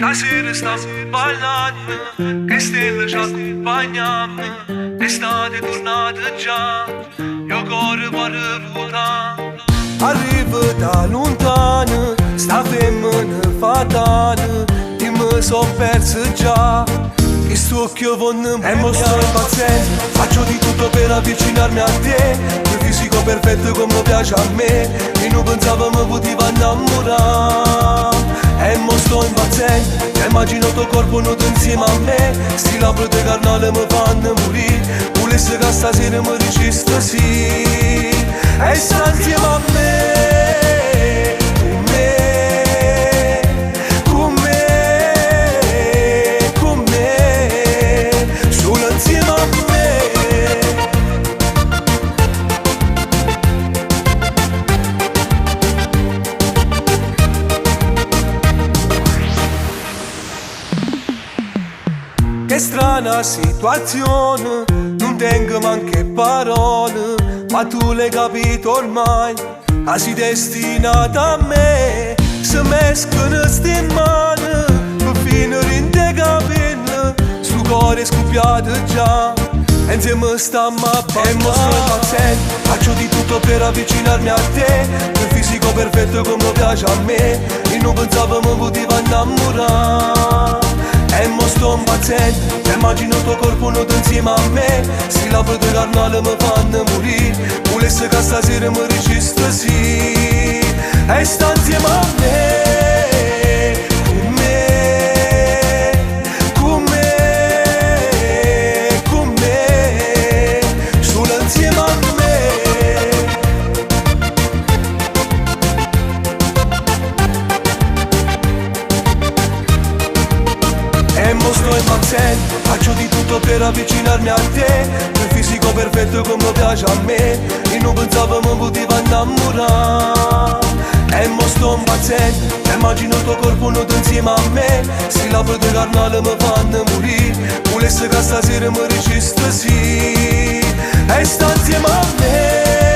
Stasera stiamo ballando, che stelle ci accompagniamo. Estate tornata già, io corro per ruotare. Arriva da lontano, sta femmina fatana, e mi so perso già. Che sto occhio vanno e mo sto impazzendo, faccio di tutto per avvicinarmi a te. Quel fisico perfetto come piace a me, e non pensavo mi poteva innamorare. E mo sto impazzendo, e immagino tuo corpo nudo insieme a me. Sti labbra di carnale mi fanno morire, volesse che stasera mi diceste sì. E sta insieme a me, con me, con me, con me, solo insieme a me. Che strana situazione, non tengo manche parole, ma tu l'hai capito ormai, la sei destinata a me. Se mescono ste mani, per finire in te capelli, sul cuore scoppiato già, e insieme stiamo a ballare. E mo sto impazzendo, faccio di tutto per avvicinarmi a te. Quel fisico perfetto come piace a me, e non pensavo mi poteva innamorare. E mo sto impazzendo, immagino tuo corpo nudo insieme a me. Sti labbra di carnale mi fanno morire, volesse che stasera mi diceste sì. E sta insieme a me, con me, con me, con me, solo insieme a me. E mo sto impazzendo, faccio di tutto per avvicinarmi a te. Quel fisico perfetto come piace a me, e non pensavo mi poteva innamorare. E mo sto impazzendo, immagino tuo corpo nudo insieme a me. Sti labbra di carnale mi fanno morire, volesse che stasera mi diceste sì. E sta insieme a me.